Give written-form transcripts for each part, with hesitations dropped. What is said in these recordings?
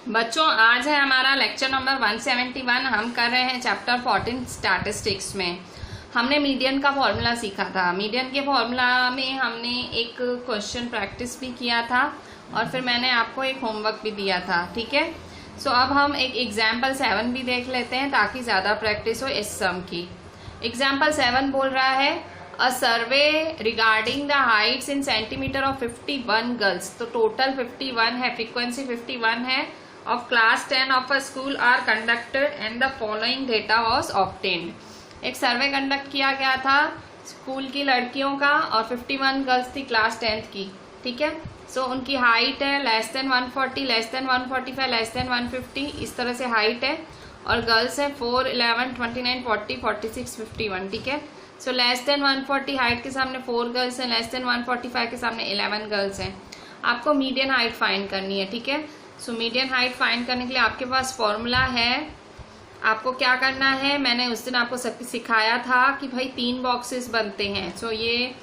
बच्चों आज है हमारा लेक्चर नंबर 171। हम कर रहे हैं चैप्टर 14 स्टैटिस्टिक्स में। हमने मीडियन का फॉर्मूला सीखा था। मीडियन के फॉर्मूला में हमने एक क्वेश्चन प्रैक्टिस भी किया था और फिर मैंने आपको एक होमवर्क भी दिया था। ठीक है, सो अब हम एक एग्जाम्पल 7 भी देख लेते हैं ताकि ज़्यादा प्रैक्टिस हो इस सम की। एग्जाम्पल 7 बोल रहा है a survey regarding the heights in centimetre of 51 girls. तो टोटल 51 है, फ्रीक्वेंसी 51 है of class 10 of a school are conducted and the following data was obtained। एक सर्वे कंडक्ट किया गया था स्कूल की लड़कियों का और 51 गर्ल्स थी क्लास 10th की। ठीक है, सो उनकी हाइट है less than 140, less than 145, less than 150, इस तरह से हाइट है। और गर्ल्स है 4, 11, 29, 40, 46, 51। ठीक है, सो लेस देन 140 हाइट के सामने 4 गर्ल्स हैं, लेस देन 145 के सामने 11 गर्ल्स हैं। आपको मीडियन हाइट फाइंड करनी है। ठीक है, सो मीडियन हाइट फाइंड करने के लिए आपके पास फॉर्मूला है। आपको क्या करना है, मैंने उस दिन आपको सब सिखाया था कि भाई 3 बॉक्सेस बनते हैं। सो ये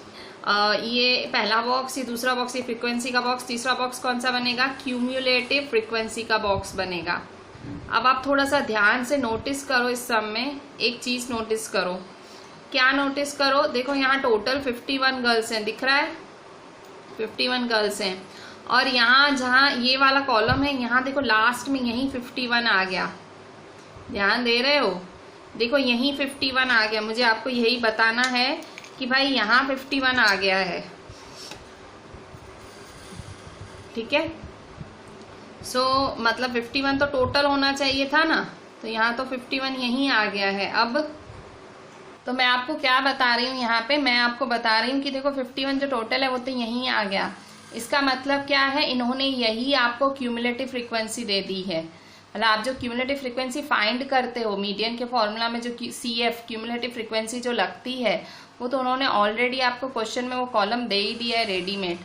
पहला बॉक्स, ये दूसरा बॉक्स, ये फ्रीक्वेंसी का बॉक्स, तीसरा बॉक्स कौन सा बनेगा, क्यूम्युलेटिव फ्रीक्वेंसी का बॉक्स बनेगा। अब आप थोड़ा सा ध्यान से नोटिस करो, इस सम में एक चीज नोटिस करो। क्या नोटिस करो, देखो यहाँ टोटल 51 गर्ल्स हैं, दिख रहा है 51 गर्ल्स हैं। और यहाँ जहाँ ये वाला कॉलम है, यहाँ देखो लास्ट में यही 51 आ गया। ध्यान दे रहे हो, देखो यही 51 आ गया। मुझे आपको यही बताना है कि भाई यहाँ 51 आ गया है। ठीक है, सो मतलब 51 तो टोटल होना चाहिए था ना, तो यहाँ तो 51 यही आ गया है। अब तो मैं आपको क्या बता रही हूँ, यहाँ पे मैं आपको बता रही हूँ कि देखो 51 जो टोटल है वो तो यही आ गया। इसका मतलब क्या है, इन्होंने यही आपको क्यूमुलेटिव फ्रीक्वेंसी दे दी है। मतलब आप जो क्यूमुलेटिव फ्रीक्वेंसी फाइंड करते हो मीडियन के फॉर्मूला में, जो CF क्यूमुलेटिव फ्रीक्वेंसी जो लगती है, वो तो उन्होंने ऑलरेडी आपको क्वेश्चन में वो कॉलम दे ही दिया है रेडीमेड।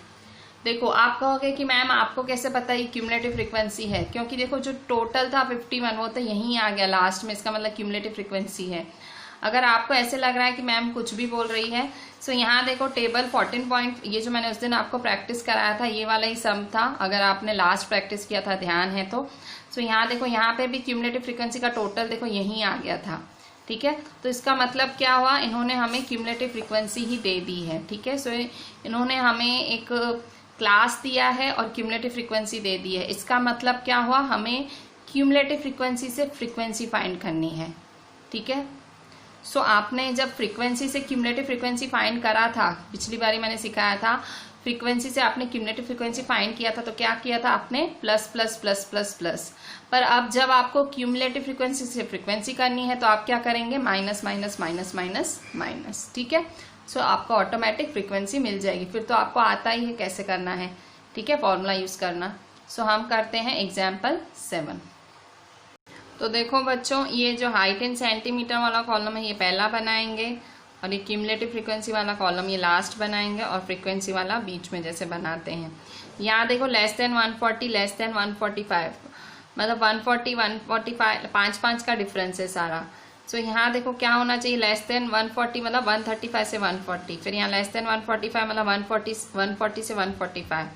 देखो आप कहोगे कि मैम आपको कैसे पता ये क्यूमुलेटिव फ्रीक्वेंसी है, क्योंकि देखो जो टोटल था 51 वो तो यहीं आ गया लास्ट में, इसका मतलब क्यूमुलेटिव फ्रीक्वेंसी है। अगर आपको ऐसे लग रहा है कि मैम कुछ भी बोल रही है, सो यहाँ देखो टेबल 14 पॉइंट, ये जो मैंने उस दिन आपको प्रैक्टिस कराया था ये वाला ही सम था, अगर आपने लास्ट प्रैक्टिस किया था ध्यान है तो। सो यहाँ देखो, यहाँ पे भी क्यूमुलेटिव फ्रीक्वेंसी का टोटल देखो यहीं आ गया था। ठीक है, तो इसका मतलब क्या हुआ, इन्होंने हमें क्यूमुलेटिव फ्रीक्वेंसी ही दे दी है। ठीक है, सो इन्होंने हमें एक क्लास दिया है और क्यूमुलेटिव फ्रीक्वेंसी दे दी है। इसका मतलब क्या हुआ, हमें क्यूमुलेटिव फ्रीक्वेंसी से फ्रीक्वेंसी फाइंड करनी है। ठीक है, सो आपने जब फ्रीक्वेंसी से क्यूमुलेटिव फ्रीक्वेंसी फाइंड करा था, पिछली बारी मैंने सिखाया था, फ्रीक्वेंसी से आपने क्यूमुलेटिव फ्रीक्वेंसी फाइंड किया था तो क्या किया था आपने, plus plus plus plus plus. पर अब जब आपको क्यूमुलेटिव फ्रीक्वेंसी से फ्रीक्वेंसी करनी है तो आप क्या करेंगे, minus minus minus minus minus. ठीक है, सो आपको ऑटोमेटिक फ्रीक्वेंसी मिल जाएगी। फिर तो आपको आता ही है कैसे करना है। ठीक है, फॉर्मूला यूज करना। सो हम करते हैं एग्जाम्पल 7। तो देखो बच्चों, ये जो हाइट इन सेंटीमीटर वाला कॉलम है ये पहला बनाएंगे, और ये क्यूमुलेटिव फ्रीक्वेंसी वाला कॉलम ये लास्ट बनाएंगे, और फ्रीक्वेंसी वाला बीच में जैसे बनाते हैं। यहाँ देखो लेस देन 140, लेस देन 145, मतलब 140, 145, 5 का डिफरेंस है सारा। सो यहाँ देखो क्या होना चाहिए, लेस देन 140 मतलब 135 से 140, फिर यहाँ लेस देन 145 मतलब 140 से 145,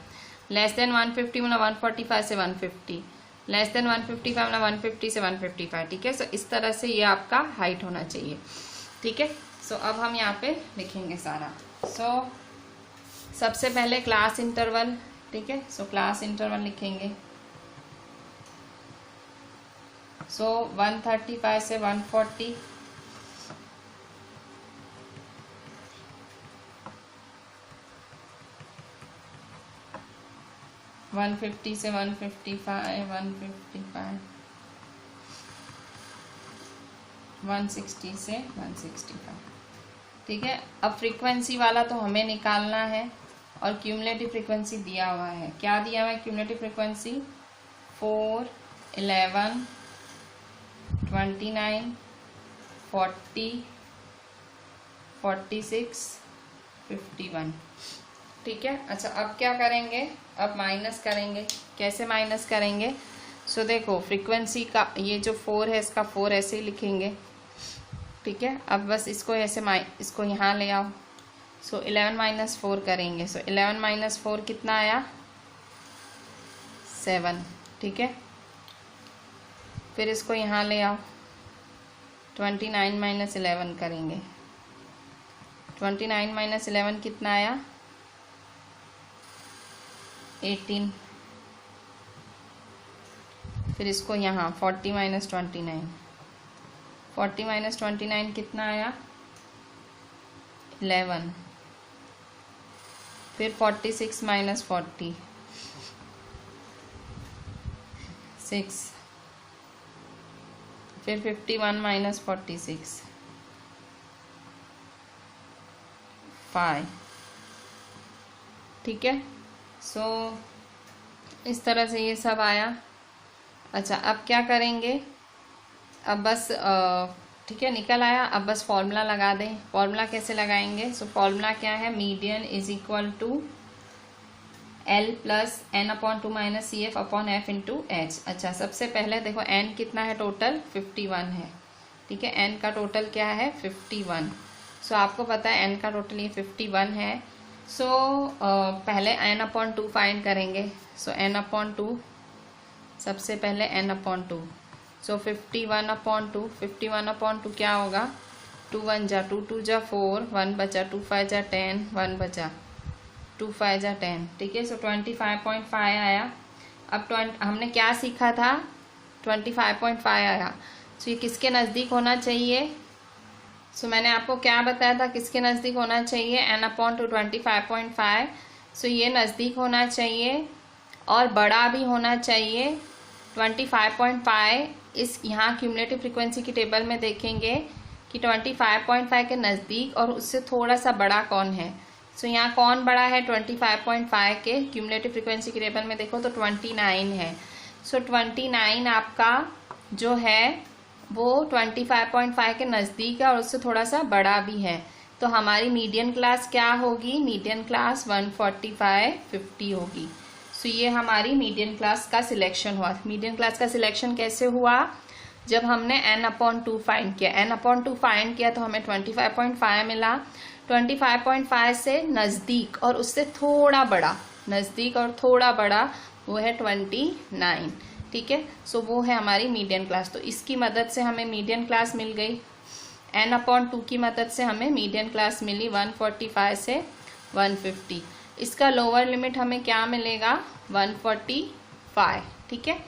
लेस देन 150 मतलब 145 से 150, लेस देन 155 मतलब 150 से 155। ठीक है, सो इस तरह से ये आपका हाइट होना चाहिए। ठीक है, सो अब हम यहाँ पे लिखेंगे सारा। सो सबसे पहले क्लास इंटरवल। ठीक है, सो क्लास इंटरवल लिखेंगे। सो 135 से 140, 150 से 155, 155, 160 से 165। ठीक है, अब फ्रीक्वेंसी वाला तो हमें निकालना है, और क्यूमुलेटिव फ्रीक्वेंसी दिया हुआ है। क्या दिया हुआ है क्यूमुलेटिव फ्रीक्वेंसी, 4, 11, 29, 40, 46, 51। ठीक है, अच्छा अब क्या करेंगे, अब माइनस करेंगे। कैसे माइनस करेंगे, सो देखो फ्रीक्वेंसी का ये जो 4 है इसका 4 ऐसे ही लिखेंगे। ठीक है, अब बस इसको ऐसे इसको यहाँ ले आओ। सो 11 माइनस 4 करेंगे। सो 11 माइनस 4 कितना आया, 7। ठीक है, फिर इसको यहाँ ले आओ, 29 माइनस 11 करेंगे। 29 माइनस 11 कितना आया? 18। फिर इसको यहाँ 40 माइनस 29, 40 माइनस 29 कितना आया? 11। फिर 46 माइनस 40, 6। फिर 51 माइनस 46, 5। ठीक है, सो इस तरह से ये सब आया। अच्छा, अब क्या करेंगे? अब बस ठीक है, निकल आया। अब बस फॉर्मूला लगा दें। फॉर्मूला कैसे लगाएंगे? सो फॉर्मूला क्या है? Median is equal to L plus n upon 2 minus CF upon F into H। अच्छा, सबसे पहले देखो n कितना है टोटल? 51 है। ठीक है, n का टोटल क्या है? 51। सो आपको पता है n का टोटल ये 51 है। सो पहले n अपॉन 2 फाइंड करेंगे। सो n अपॉन 2, सबसे पहले n अपॉन 2। सो 51 अपॉन 2, 51 अपॉन 2 क्या होगा? 2 1 जा 2, 2 जा 4, 1 बचा, 2 5 जा 10, 1 बचा, 2 5 जा 10। ठीक है, सो 25.5 आया। अब हमने क्या सीखा था? 25.5 आया। सो ये किसके नज़दीक होना चाहिए? सो मैंने आपको क्या बताया था किसके नज़दीक होना चाहिए? n upon 2 25.5। सो ये नज़दीक होना चाहिए और बड़ा भी होना चाहिए। 25.5 इस यहाँ क्यूमुलेटिव फ्रीक्वेंसी की टेबल में देखेंगे कि 25.5 के नज़दीक और उससे थोड़ा सा बड़ा कौन है। सो यहाँ कौन बड़ा है? 25.5 के क्यूमुलेटिव फ्रीक्वेंसी की टेबल में देखो तो 29 है। सो 29 आपका जो है वो 25.5 के नज़दीक है और उससे थोड़ा सा बड़ा भी है। तो हमारी मीडियन क्लास क्या होगी? मीडियन क्लास 145/50 होगी। सो ये हमारी मीडियन क्लास का सिलेक्शन हुआ। मीडियन क्लास का सिलेक्शन कैसे हुआ? जब हमने n अपॉन 2 फाइंड किया। n अपॉन 2 फाइंड किया तो हमें 25.5 मिला। 25.5 से नज़दीक और उससे थोड़ा बड़ा, नज़दीक और थोड़ा बड़ा वो है 29। ठीक है, सो वो है हमारी मीडियन क्लास। तो इसकी मदद से हमें मीडियन क्लास मिल गई। n अपॉन 2 की मदद से हमें मीडियन क्लास मिली 145 से 150। इसका लोअर लिमिट हमें क्या मिलेगा? 145। ठीक है,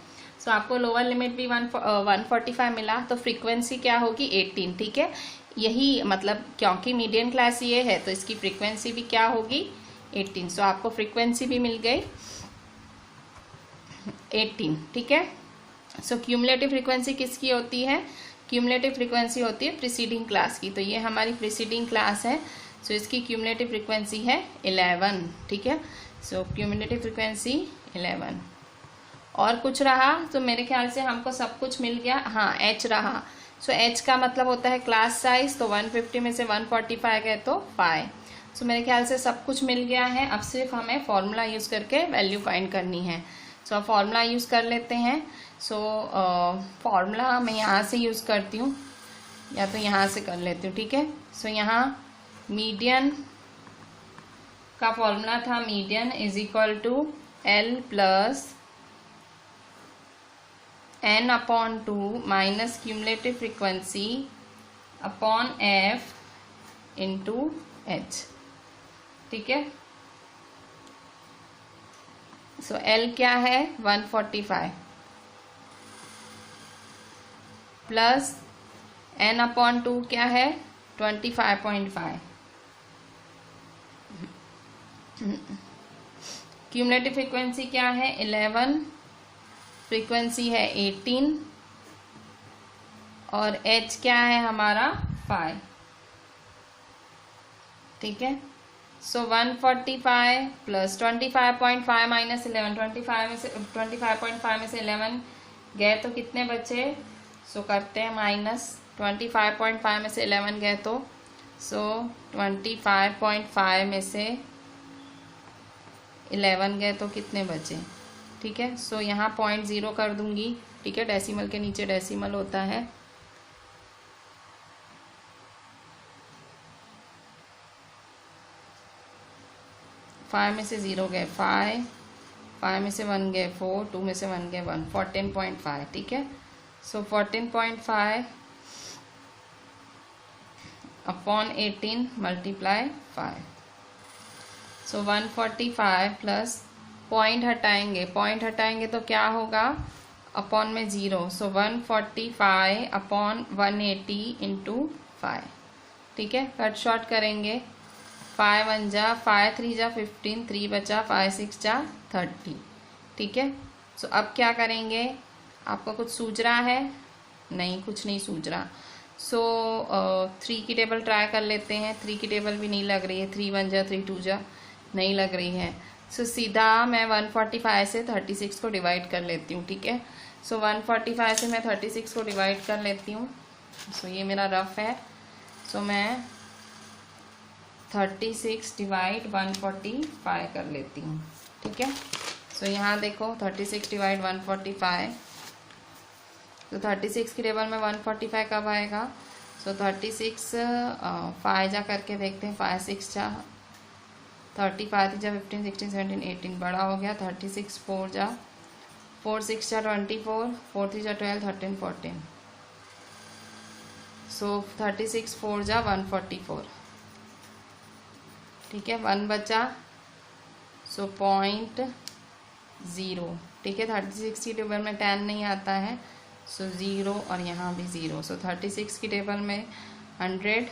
सो आपको लोअर लिमिट भी 145 मिला। तो फ्रीक्वेंसी क्या होगी? 18। ठीक है, यही मतलब क्योंकि मीडियन क्लास ये है तो इसकी फ्रीक्वेंसी भी क्या होगी? 18। सो आपको फ्रीक्वेंसी भी मिल गई 18। ठीक है, सो क्यूमुलेटिव फ्रीक्वेंसी किसकी होती है? क्यूमुलेटिव फ्रीक्वेंसी होती है प्रीसीडिंग क्लास की। तो ये हमारी प्रीसीडिंग क्लास है। सो इसकी क्यूमुलेटिव फ्रीक्वेंसी है 11। ठीक है, सो क्यूमुलेटिव फ्रीक्वेंसी 11। और कुछ रहा? तो मेरे ख्याल से हमको सब कुछ मिल गया। हाँ, h रहा। सो h का मतलब होता है क्लास साइज। तो 150 में से 145 गए तो 5। सो मेरे ख्याल से सब कुछ मिल गया है। अब सिर्फ हमें फॉर्मूला यूज़ करके वैल्यू फाइंड करनी है। सो फॉर्मूला यूज़ कर लेते हैं। सो फॉर्मूला मैं यहाँ से यूज़ करती हूँ या तो यहाँ से कर लेती हूँ। ठीक है, सो यहाँ मीडियन का फॉर्मूला था, median is equal to L plus n upon 2 minus cumulative frequency upon F into H। ठीक है, सो L क्या है? 145 प्लस n अपॉन 2 क्या है? 25.5। क्यूमुलेटिव फ्रीक्वेंसी क्या है? 11। फ्रीक्वेंसी है 18 और h क्या है हमारा? 5। ठीक है, सो 145 प्लस 25.5 माइनस 11, 25.5 में से 11 गए तो कितने बचे? सो करते हैं माइनस। 25.5 में से 11 गए तो 25.5 में से 11 गए तो कितने बचे? ठीक है, सो यहाँ 0.0 कर दूंगी। ठीक है, डेसिमल के नीचे डेसिमल होता है। फाइव में से 0 गए 5, 5 में से 1 गए 4, 2 में से 1 गए 1, 14.5। ठीक है, सो 14.5 अपॉन 18 मल्टीप्लाई 5, सो 145 प्लस पॉइंट हटाएंगे तो क्या होगा, अपॉन में 0, सो 145 अपॉन 180 इंटू 5, ठीक है। कट शॉर्ट करेंगे, 5 1 जा 5 3 जा 15, 3 बचा, 5 6 जा 30, ठीक है। सो अब क्या करेंगे, आपको कुछ सूझ रहा है? नहीं, कुछ नहीं सूझ रहा। सो 3 की टेबल ट्राई कर लेते हैं। 3 की टेबल भी नहीं लग रही है, 3 1 जा 3 2 जा नहीं लग रही है। सो सीधा मैं 145 से 36 को डिवाइड कर लेती हूँ, ठीक है। सो 145 से मैं 36 को डिवाइड कर लेती हूँ। सो ये मेरा रफ है। सो मैं 36 डिवाइड 145 कर लेती हूँ, ठीक है। सो यहाँ देखो 36 डिवाइड 145, तो 36 की टेबल में 145 कब आएगा। सो 36 5 जा करके देखते हैं, 5 6 जा 30, 5 जा 15 16 17 18 बड़ा हो गया। 36 4 जा 4 6 जा 24, 4 3 जा 12 13 14, सो 36 4 जा 144, ठीक है। 1 बचा, सो 0.0, ठीक है। 36 की टेबल में 10 नहीं आता है, सो 0 और यहाँ भी 0। सो 36 की टेबल में 100,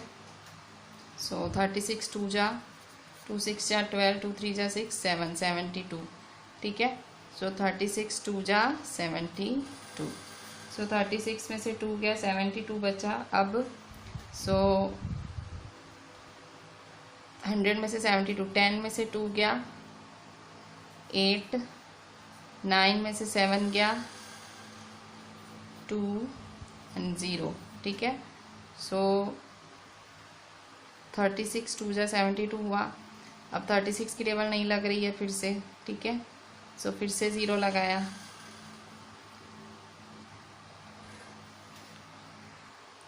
सो 36 2 जा 2 6 जा 12, 2 3 जा 6 7 72, ठीक है। सो 36 2 जा 72, सो 36 में से 2 गया, 72 बचा। अब सो 100 में से 72, 10 में से 2 गया 8, 9 में से 7 गया 2 एंड 0, ठीक है। सो 36 2 जा 72 हुआ। अब 36 की टेबल नहीं लग रही है फिर से, ठीक है। सो फिर से 0 लगाया,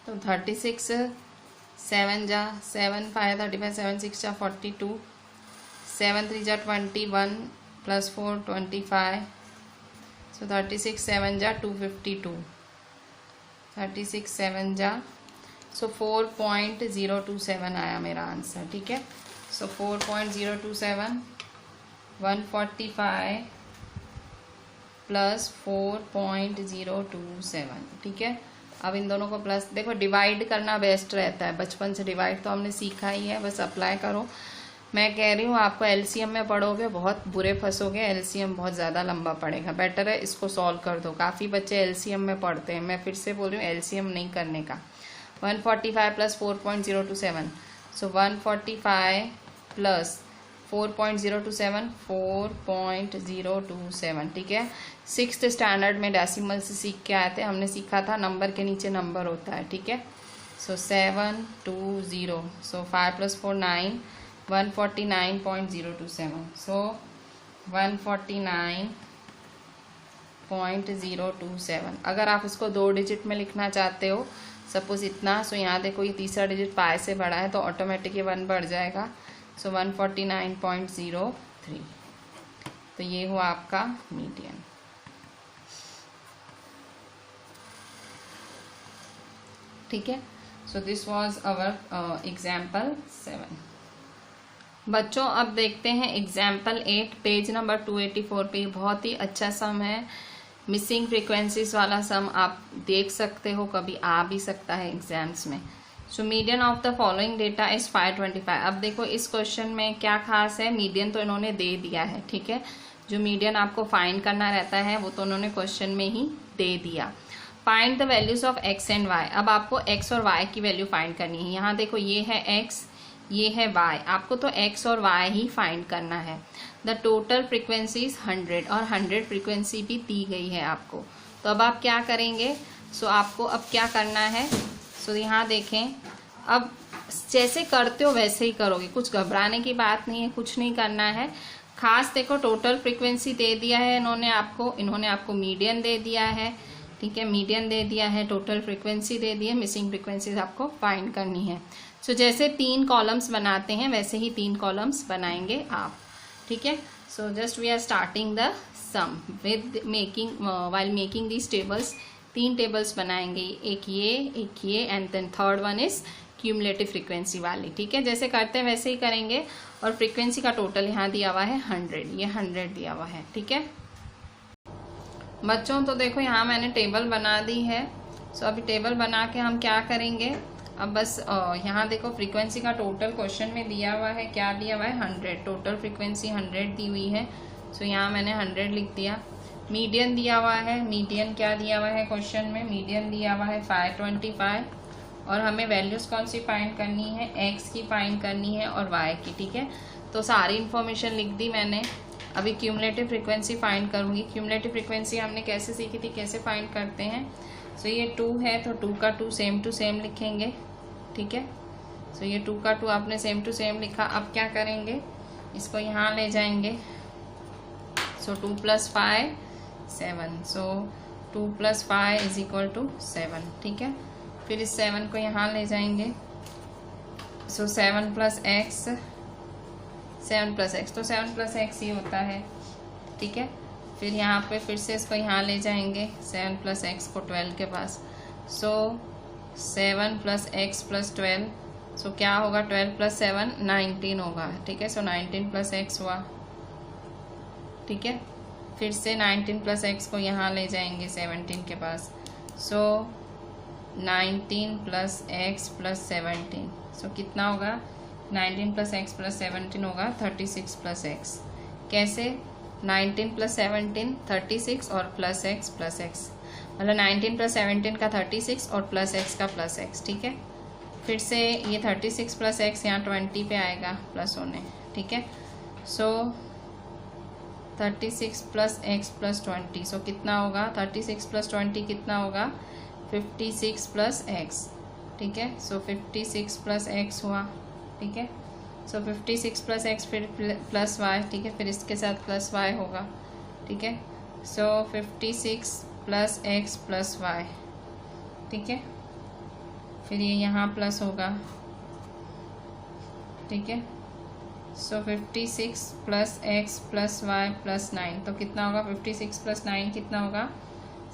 तो 36 7 जा 7 5 35, 7 6 जा 42, 7 3 जा 21 प्लस 4 25, सो 36 7 जा 252, 36 7 जा, सो 4.027 आया मेरा आंसर, ठीक है। सो 4.027 145 प्लस 4.027, ठीक है। अब इन दोनों को प्लस, देखो डिवाइड करना बेस्ट रहता है, बचपन से डिवाइड तो हमने सीखा ही है, बस अप्लाई करो। मैं कह रही हूँ आपको एलसीएम में पढ़ोगे बहुत बुरे फंसोगे, एलसीएम बहुत ज़्यादा लंबा पड़ेगा, बेटर है इसको सॉल्व कर दो। काफ़ी बच्चे एलसीएम में पढ़ते हैं, मैं फिर से बोल रही हूँ एलसीएम नहीं करने का। 145 प्लस 4.027, सो 145 प्लस 4.027 4.027, ठीक है। 6th स्टैंडर्ड में डेसिमल से सीख के आए थे, हमने सीखा था नंबर के नीचे नंबर होता है, ठीक है। सो 720, सो 5 प्लस 4 9, 149.027, सो 149.027। अगर आप उसको 2 डिजिट में लिखना चाहते हो, सपोज इतना, सो यहाँ देखो ये तीसरा डिजिट पाई से बड़ा है तो ऑटोमेटिक ये 1 बढ़ जाएगा, सो 149.03। तो ये हुआ आपका मीडियन, ठीक है। So this was our example 7। बच्चों अब देखते हैं एग्जाम्पल 8, पेज नंबर 284 पे। बहुत ही अच्छा सम है, मिसिंग फ्रीक्वेंसीज वाला सम, आप देख सकते हो, कभी आ भी सकता है एग्जाम्स में। So median of the following data is 525। अब देखो इस क्वेश्चन में क्या खास है, मीडियन तो इन्होंने दे दिया है, ठीक है। जो मीडियन आपको फाइंड करना रहता है वो तो उन्होंने क्वेश्चन में ही दे दिया। Find the values of X and Y. अब आपको एक्स और वाई की वैल्यू फाइंड करनी है। यहाँ देखो ये है एक्स, ये है वाई, आपको तो एक्स और वाई ही फाइंड करना है। द टोटल फ्रीक्वेंसीज 100 और 100 फ्रीक्वेंसी भी दी गई है आपको। तो अब आप क्या करेंगे, सो आपको अब क्या करना है, सो यहाँ देखें, अब जैसे करते हो वैसे ही करोगे, कुछ घबराने की बात नहीं है, कुछ नहीं करना है खास। देखो टोटल फ्रीक्वेंसी दे दिया है इन्होंने आपको मीडियन दे दिया है, ठीक है, मीडियन दे दिया है, टोटल फ्रीक्वेंसी दे दी है, मिसिंग फ्रीक्वेंसीज आपको फाइंड करनी है। सो जैसे 3 कॉलम्स बनाते हैं वैसे ही 3 कॉलम्स बनाएंगे आप, ठीक है। So just we are starting the sum with making, while making these tables 3 tables बनाएंगे, एक ये and then third one is cumulative frequency वाली। ठीक है, जैसे करते हैं वैसे ही करेंगे। और फ्रीक्वेंसी का टोटल यहाँ दिया हुआ है 100, ये 100 दिया हुआ है। ठीक है बच्चों, तो देखो यहाँ मैंने टेबल बना दी है। सो अभी टेबल बना के हम क्या करेंगे, अब बस यहाँ देखो फ्रीक्वेंसी का टोटल क्वेश्चन में दिया हुआ है, क्या दिया हुआ है 100, टोटल फ्रीक्वेंसी 100 दी हुई है। सो यहाँ मैंने 100 लिख दिया। मीडियन दिया हुआ है, मीडियन क्या दिया हुआ है क्वेश्चन में, मीडियन दिया हुआ है 525 और हमें वैल्यूज कौन सी फाइंड करनी है, एक्स की फाइंड करनी है और वाई की। ठीक है, तो सारी इन्फॉर्मेशन लिख दी मैंने। अभी क्यूमुलेटिव फ्रीक्वेंसी फाइंड करूँगी। क्यूमुलेटिव फ्रीक्वेंसी हमने कैसे सीखी थी, कैसे फाइंड करते हैं। सो ये 2 है तो 2 का 2 सेम टू सेम लिखेंगे। ठीक है, सो ये 2 का 2 आपने सेम टू सेम लिखा। अब क्या करेंगे, इसको यहाँ ले जाएंगे। सो 2 + 5 7, सो 2 + 5 = 7। ठीक है, फिर इस 7 को यहाँ ले जाएंगे। सो 7 + x, 7 + x, तो 7 + x ये होता है। ठीक है, फिर यहाँ पे फिर से इसको यहाँ ले जाएंगे 7 + x को 12 के पास। सो 7 + x + 12, सो क्या होगा 12 + 7 19 होगा। ठीक है, सो 19 + x हुआ। ठीक है, फिर से 19 + x को यहाँ ले जाएंगे 17 के पास। सो 19 + x + 17, सो कितना होगा 19 + x + 17 होगा 36 + x। कैसे 19 + 17 36 और +x +x, मतलब 19 + 17 का 36 और +x का +x। ठीक है, फिर से ये 36 + x यहाँ 20 पे आएगा प्लस होने। ठीक है, सो 36 + x + 20, सो कितना होगा 36 + 20 कितना होगा 56 + x। ठीक है, सो 56 + x हुआ। ठीक है, सो 56 + x फिर +y। ठीक है, फिर इसके साथ +y होगा। ठीक है, सो 56 + x + y। ठीक है, फिर ये यहाँ प्लस होगा। ठीक है, सो 56 + x + y + 9, तो कितना होगा 56 + 9 कितना होगा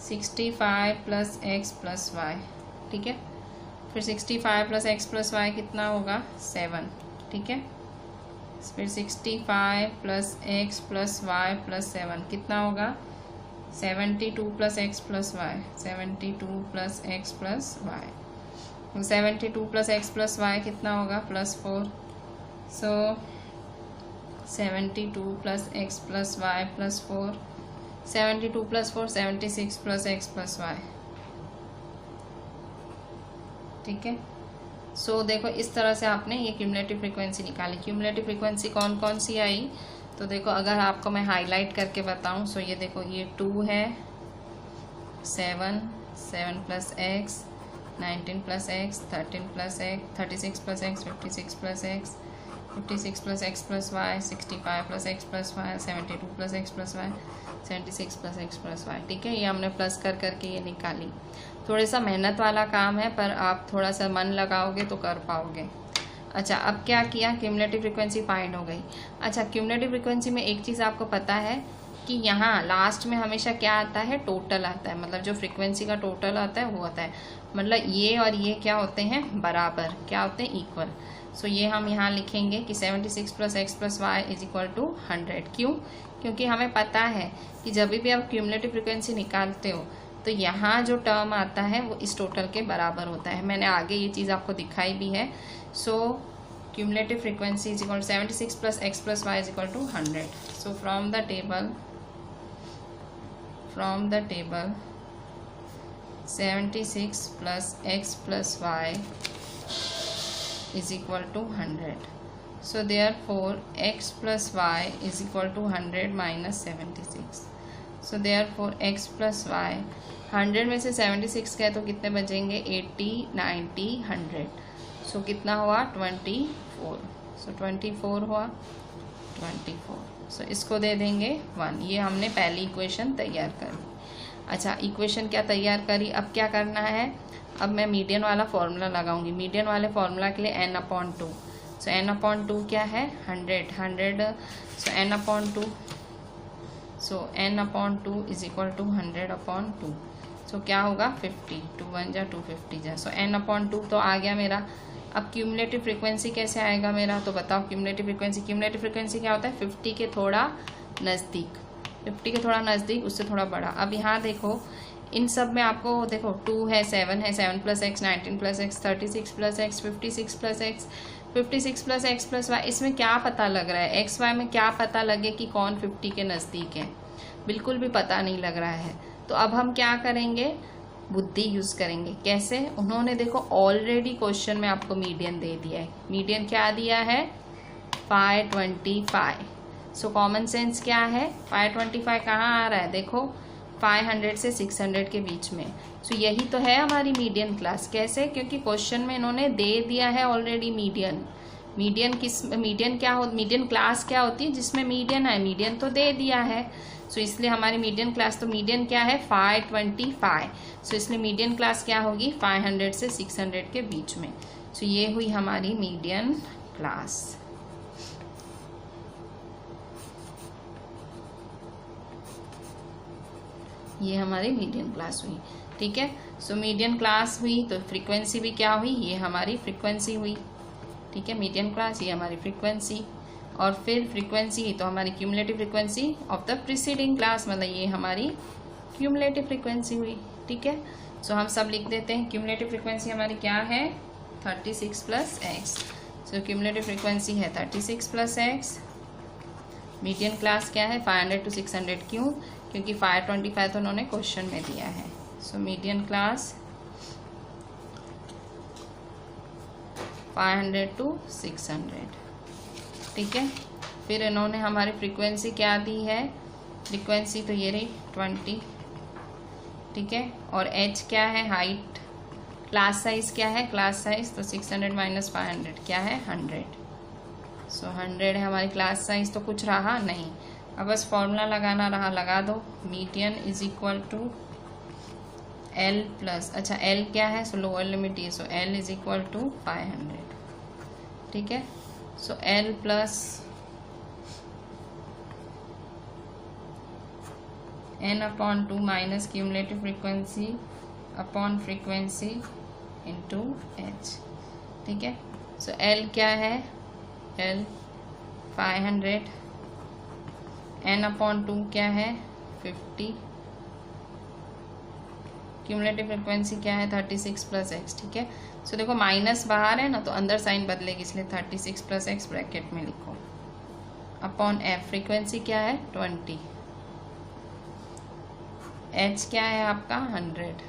65 + x + y। ठीक है, फिर 65 + x + y कितना होगा 7। ठीक है, फिर 65 + x + y + 7 कितना होगा 72 + x + y, 72 + x + y। 72 + x + y कितना होगा +4। सो 72 + x + y + 4, 72 + 4 76 + x + y। ठीक है, सो देखो इस तरह से आपने ये क्यूमुलेटिव फ्रीक्वेंसी निकाली। क्यूमुलेटिव फ्रीक्वेंसी कौन कौन सी आई, तो देखो अगर आपको मैं हाईलाइट करके बताऊं, सो ये देखो ये 2 है, 7 + x, 19 + x, 13 + x, 36 + x, 56 + x, 56 + x + y, 65 + x + y, 72 + x + y, 76 + x + y। ठीक है, ये हमने प्लस कर करके ये निकाली। थोड़ा सा मेहनत वाला काम है, पर आप थोड़ा सा मन लगाओगे तो कर पाओगे। अच्छा, अब क्या किया, क्यूमुलेटिव फ्रीक्वेंसी फाइंड हो गई। अच्छा, क्यूमुलेटिव फ्रीक्वेंसी में एक चीज़ आपको पता है कि यहाँ लास्ट में हमेशा क्या आता है, टोटल आता है। मतलब जो फ्रीक्वेंसी का टोटल आता है वो आता है, मतलब ये और ये क्या होते हैं बराबर, क्या होते हैं इक्वल। सो ये हम यहाँ लिखेंगे कि 76 + x + y = 100। क्यों, क्योंकि हमें पता है कि जब भी आप क्यूमुलेटिव फ्रीक्वेंसी निकालते हो तो यहाँ जो टर्म आता है वो इस टोटल के बराबर होता है। मैंने आगे ये चीज़ आपको दिखाई भी है। So cumulative frequency = 76 + x + y = 100। So from the table 76 + x + y = 100. So therefore x + y = 100 - 76. So therefore x + y 100 में से 76 गए तो कितने बचेंगे 80 90 100। सो कितना हुआ 24। सो 24 हुआ 24। सो इसको दे देंगे 1। ये हमने पहली इक्वेशन तैयार कर ली। अच्छा, इक्वेशन क्या तैयार करी, अब क्या करना है, अब मैं मीडियन वाला फॉर्मूला लगाऊंगी। मीडियन वाले फॉर्मूला के लिए n/2। सो n/2 क्या है 100। सो n/2 = 100/2। सो क्या होगा 50, 2 1 जा 250 जा, सो n/2 तो आ गया मेरा। अब क्यूमुलेटिव फ्रीक्वेंसी कैसे आएगा मेरा, तो बताओ क्यूमुलेटिव फ्रीक्वेंसी क्या होता है, 50 के थोड़ा नज़दीक, 50 के थोड़ा नज़दीक, उससे थोड़ा बड़ा। अब यहाँ देखो इन सब में आपको देखो 2 है, 7 है, 7 + x, 19 + x, 36 + x, 56 + x, 56 + x + y, इसमें क्या पता लग रहा है, x y में क्या पता लगे कि कौन 50 के नज़दीक है, बिल्कुल भी पता नहीं लग रहा है। तो अब हम क्या करेंगे, बुद्धि यूज़ करेंगे। कैसे, उन्होंने देखो ऑलरेडी क्वेश्चन में आपको मीडियन दे दिया है। मीडियन क्या दिया है, 525। सो कॉमन सेंस क्या है, 525 कहाँ आ रहा है, देखो 500 से 600 के बीच में। सो यही तो है हमारी मीडियन क्लास। कैसे, क्योंकि क्वेश्चन में इन्होंने दे दिया है ऑलरेडी मीडियन। मीडियन क्लास क्या होती है, जिसमें मीडियन है, मीडियन तो दे दिया है। सो इसलिए हमारी मीडियन क्लास, तो मीडियन क्या है 525। सो इसलिए मीडियन क्लास क्या होगी, 500 से 600 के बीच में। सो ये हुई हमारी मीडियन क्लास। ये हमारी मीडियन क्लास हुई, ठीक है। सो मीडियन क्लास हुई तो फ्रीक्वेंसी भी क्या हुई, ये हमारी फ्रीक्वेंसी हुई, ठीक है। मीडियन क्लास ये हमारी फ्रीक्वेंसी, और फिर फ्रीक्वेंसी तो हमारी cumulative frequency of the preceding class, मतलब ये हमारी क्यूमुलेटिव फ्रीक्वेंसी हुई, ठीक है। सो हम सब लिख देते हैं, क्यूमुलेटिव फ्रीक्वेंसी हमारी क्या है 36 + x। सो क्यूमुलेटिव फ्रीक्वेंसी है 36 + x। मीडियन क्लास क्या है 500 to 600, क्यों, क्योंकि 525 तो उन्होंने क्वेश्चन में दिया है। सो मीडियन क्लास 500 to 600, ठीक है। फिर इन्होंने हमारी फ्रीक्वेंसी क्या दी है, फ्रीक्वेंसी तो ये रही 20, ठीक है। और h क्या है, हाइट। क्लास साइज क्या है, क्लास साइज तो 600 - 500 क्या है 100। सो 100 है हमारी क्लास साइज, तो कुछ रहा नहीं। अब बस फॉर्मूला लगाना रहा, लगा दो। मीडियन = L प्लस, अच्छा L क्या है, सो लोअर लिमिट ये, सो L = 500, ठीक है। सो L plus n/2 minus cumulative frequency upon frequency into h, ठीक है। सो L क्या है, L 500, n/2 क्या है 50, क्यूमुलेटिव फ्रीक्वेंसी क्या है 36 + x, ठीक है। सो देखो माइनस बाहर है ना, तो अंदर साइन बदलेगी, इसलिए 36 + x ब्रैकेट में लिखो, अपॉन f, फ्रीक्वेंसी क्या है 20, h क्या है आपका 100।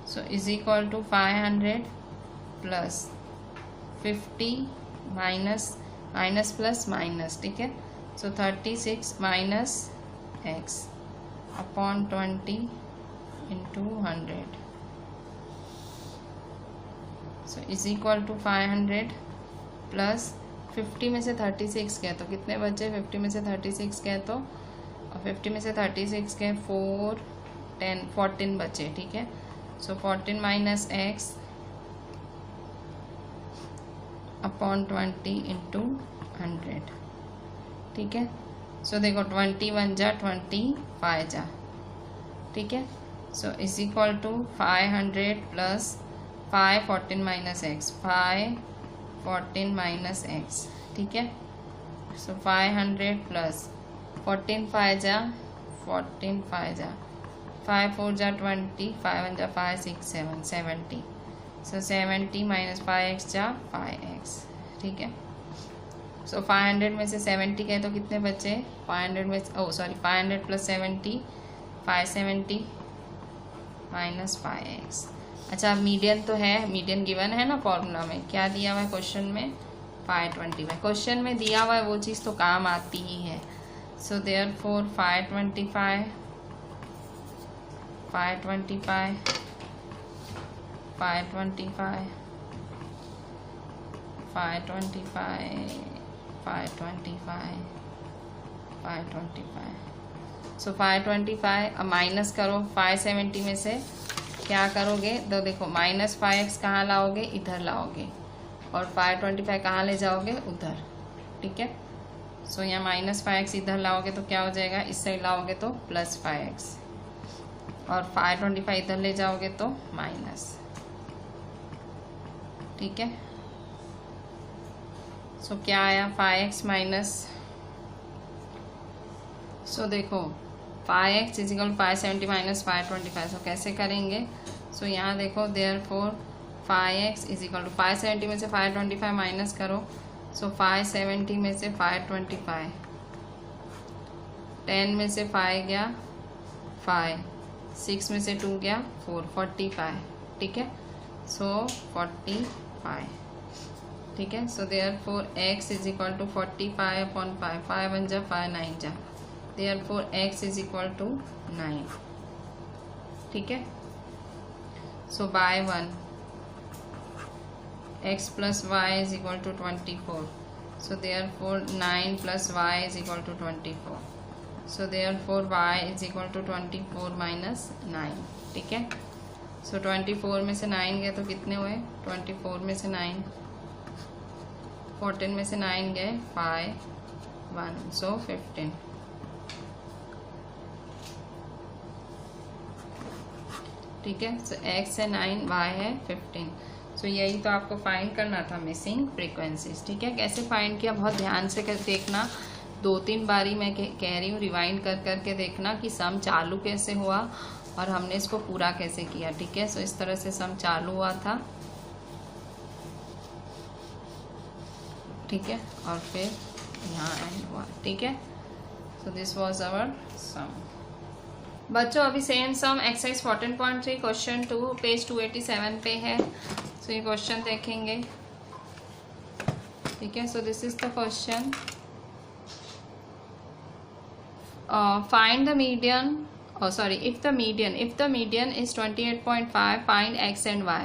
सो = 500 + 50 माइनस प्लस माइनस, ठीक है। सो 36 - x अपॉन 20 × 100। सो = 500 प्लस 50 में से 36 गए तो कितने बचे, 50 में से 36 गए तो, और 50 में से 36 गए 4 10 14 बचे, ठीक है। सो 14 - x अपॉन 20 × 100, ठीक है। सो देखो 20 1 जा 25 जा, ठीक है। सो = 500 प्लस 5 14 - x, 5 14 - x, ठीक है। सो 500 प्लस 14 5 जा 14 5 जा, 5 4 जा 20, 5 1 जा 5 6 7 70। सो 70 - 5x जा 5x, ठीक है। सो 500 में से 70 गए तो कितने बचे, 500 में 500 + 70 570 - 5x। अच्छा मीडियन तो है, मीडियन गिवन है ना फॉर्मूला में, क्या दिया हुआ है क्वेश्चन में 525, क्वेश्चन में दिया हुआ है वो चीज़ तो काम आती ही है। So therefore 525 525 525 525 525 525। सो 525, अब माइनस करो 570 में से, क्या करोगे तो देखो -5x कहाँ लाओगे, इधर लाओगे, और 525 कहाँ ले जाओगे, उधर, ठीक है। सो यहाँ -5x इधर लाओगे तो क्या हो जाएगा, इस साइड लाओगे तो +5x, और 525 इधर ले जाओगे तो माइनस, ठीक है। सो क्या आया 5x माइनस, सो देखो 5x इज इक्वल 570 माइनस 525। सो कैसे करेंगे, सो यहाँ देखो therefore 5x is equal to 570 में से 525 माइनस करो, सो 570 में से 525, 10 में से 5 गया 5, 6 में से 2 गया 4, 45, ठीक है। सो 45, ठीक है। So therefore x is equal to 45 upon 5, 5 1 जा 5 9 जा, therefore x is equal to 9, ठीक है। So by 1 x plus Y is equal to 24, so therefore 9 plus Y is equal to 24, so therefore y is equal to 24 minus 9, ठीक है। सो 24 में से 9 गए तो कितने हुए, 24 में से 9, 14 में से 9 गए 5 1, सो 15, ठीक है। सो x है 9, y है 15। सो यही तो आपको फाइंड करना था, मिसिंग फ्रीक्वेंसीज, ठीक है। कैसे फाइंड किया, बहुत ध्यान से देखना, 2-3 बारी मैं कह रही हूँ, रिवाइंड कर करके देखना कि सम चालू कैसे हुआ और हमने इसको पूरा कैसे किया, ठीक है। सो इस तरह से सम चालू हुआ था, ठीक है, और फिर यहाँ एंड हुआ, ठीक है। So this was our sum. बच्चों अभी same sum exercise 14.3 question 2 page 287 पे है। सो ये क्वेश्चन देखेंगे, ठीक है। So this is the question, find the median, if the median is 28.5, find x and y।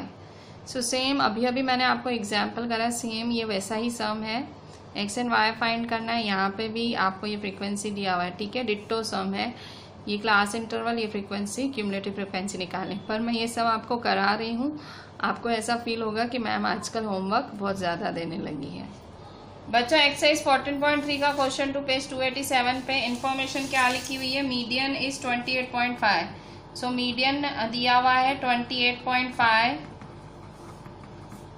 So same अभी मैंने आपको एग्जाम्पल करा, सेम ये वैसा ही सम है, x एंड y फाइंड करना है। यहाँ पे भी आपको ये फ्रीक्वेंसी दिया हुआ है, ठीक है, डिट्टो सम है, ये क्लास इंटरवल, ये फ्रीक्वेंसी, क्यूमुलेटिव फ्रीक्वेंसी निकालें। पर मैं ये सब आपको करा रही हूँ, आपको ऐसा फील होगा कि मैम आजकल होमवर्क बहुत ज़्यादा देने लगी है। बच्चों एक्सरसाइज 14.3 का क्वेश्चन 2 पेज 287 पे इंफॉर्मेशन क्या लिखी हुई है, मीडियन इज 28.5। सो मीडियन दिया हुआ है 28.5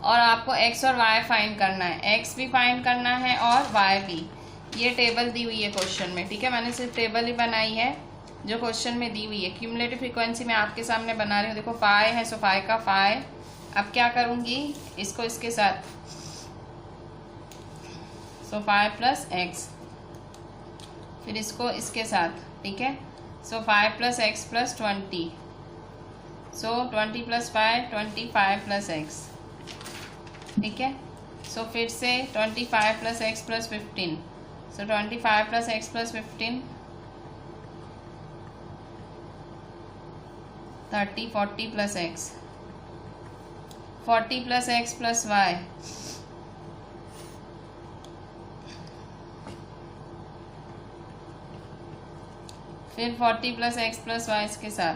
और आपको x और y फाइंड करना है, x भी फाइंड करना है और y भी। ये टेबल दी हुई है क्वेश्चन में, ठीक है, मैंने सिर्फ टेबल ही बनाई है जो क्वेश्चन में दी हुई है। क्यूमुलेटिव फ्रीक्वेंसी मैं आपके सामने बना रही हूँ, देखो पाई है, सो पाई का पाई। अब क्या करूँगी, इसको इसके साथ, सो 5 प्लस एक्स, फिर इसको इसके साथ, ठीक है। So 5 plus X plus 20, so 20 plus 5 25 plus X, ठीक है। सो फिर से 25 plus X plus 15, so 25 plus X plus 15 30, 40 plus X, 40 plus X plus Y, फिर 40 प्लस एक्स प्लस वाई इसके साथ,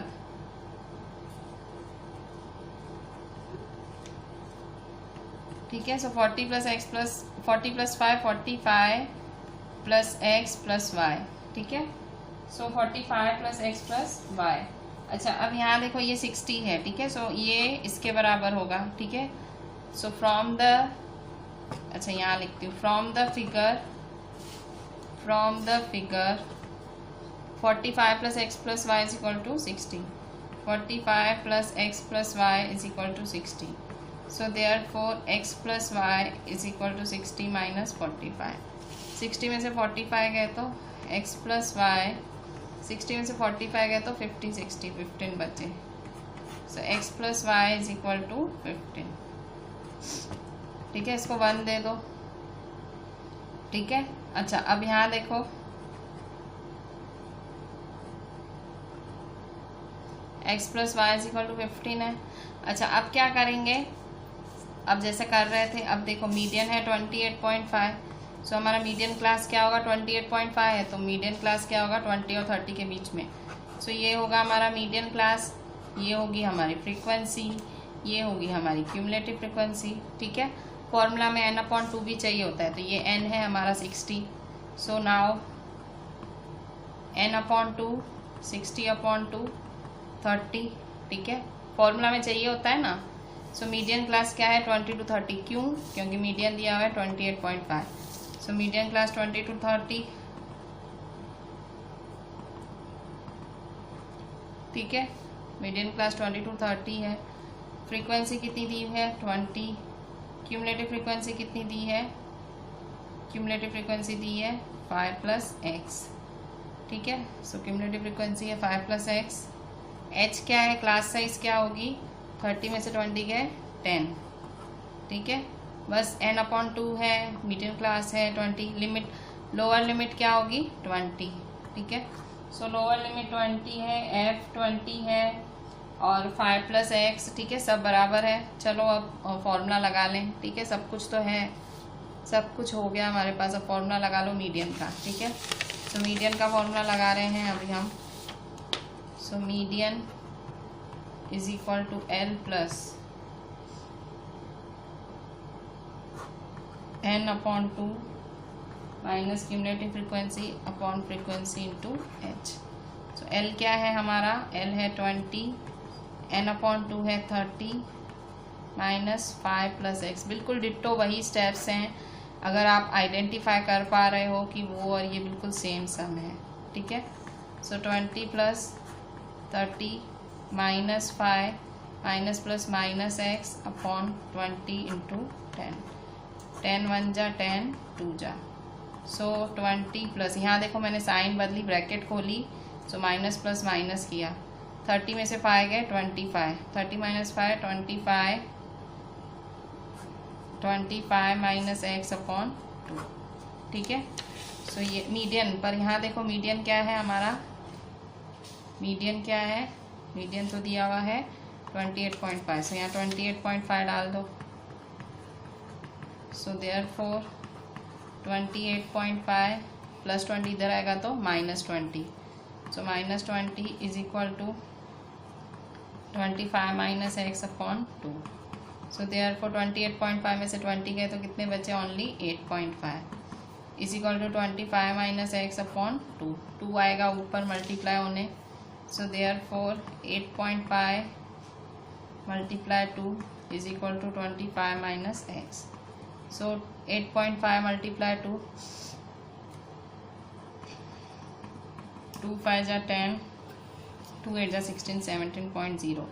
ठीक है। So 40 plus X plus 40 plus 5 45 plus X plus Y, ठीक है। So 45 plus X plus Y. अच्छा अब यहाँ देखो ये 60 है, ठीक है। सो ये इसके बराबर होगा, ठीक है। सो फ्रॉम द, अच्छा यहाँ लिखती हूँ, from the figure 45 plus X plus Y is equal to 60, 45 plus X plus Y is equal to 60। So therefore X plus Y is equal to 60 minus 45। 60 में से 45 गए तो एक्स प्लस वाई, 60 में से 45 गए तो 50 60 15 बचे। So x plus Y is equal to 15, ठीक है। इसको 1 दे दो, ठीक है। अच्छा अब यहाँ देखो x plus Y is equal to 15 है। अच्छा अब क्या करेंगे, अब जैसे कर रहे थे, अब देखो मीडियन है 28.5, सो हमारा मीडियन क्लास क्या होगा, 28.5 है, तो मीडियन क्लास क्या होगा 20 और 30 के बीच में। सो ये होगा हमारा मीडियन क्लास, ये होगी हमारी फ्रीक्वेंसी, ये होगी हमारी क्यूमुलेटिव फ्रीक्वेंसी, ठीक है। फॉर्मूला में n/2 भी चाहिए होता है, तो ये n है हमारा 60। सो नाउ n/2 60/2 30, ठीक है, फॉर्मूला में चाहिए होता है ना। सो मीडियन क्लास क्या है 20 to 30, क्यों? क्योंकि मीडियन दिया हुआ है 28.5। सो मीडियन क्लास 20 to 30, ठीक है, मीडियन क्लास 20 to 30 है। फ्रीक्वेंसी कितनी दी है 20, क्यूमुलेटिव फ्रीक्वेंसी कितनी दी है, क्यूमुलेटिव फ्रीक्वेंसी दी है 5 + x, ठीक है। सो क्यूमुलेटिव फ्रीक्वेंसी है 5 + x। h क्या है, क्लास साइज क्या होगी, 30 में से 20 गए 10, ठीक है। बस n/2 है, मीडियम क्लास है 20। लिमिट, लोअर लिमिट क्या होगी 20, ठीक है। सो लोअर लिमिट 20 है, f 20 है और 5 + x, ठीक है, सब बराबर है। चलो अब फॉर्मूला लगा लें, ठीक है, सब कुछ तो है, सब कुछ हो गया हमारे पास। अब फॉर्मूला लगा लो मीडियन का, ठीक है। सो मीडियन का फॉर्मूला लगा रहे हैं अभी हम। So median is equal to L + n/2 minus cumulative frequency upon frequency into h। So L क्या है हमारा, L है 20, n/2 है 30 माइनस 5 + x। बिल्कुल डिट्टो वही स्टेप्स हैं, अगर आप आइडेंटिफाई कर पा रहे हो कि वो और ये बिल्कुल सेम सम है, ठीक है। सो 20 + 30 minus 5 minus plus minus x upon 20 into 10, 10 1 जा 10 2 जा। सो 20 प्लस, यहाँ देखो मैंने साइन बदली, ब्रैकेट खोली, सो माइनस प्लस माइनस किया, 30 में से 5 गए 25, 30 माइनस 5 25, 25 माइनस x अपॉन 2, ठीक है। सो ये मीडियन पर, यहाँ देखो मीडियन क्या है हमारा, मीडियन क्या है, मीडियन तो दिया हुआ है 28.5। सो यहाँ 28.5 डाल दो। सो देयरफॉर 28.5 प्लस 20 इधर आएगा तो -20। So -20 is equal to 25 minus x upon 2। So therefore 28.5 में से 20 गए तो कितने बचे, only 8.5 is equal to 25 minus x upon 2। 2 आएगा ऊपर मल्टीप्लाई होने। So therefore 8.5 multiply 2 is equal to 25 minus x। So 8.5 multiply 2, 2 5 जा 10, 2 8 जा 16, 17.0,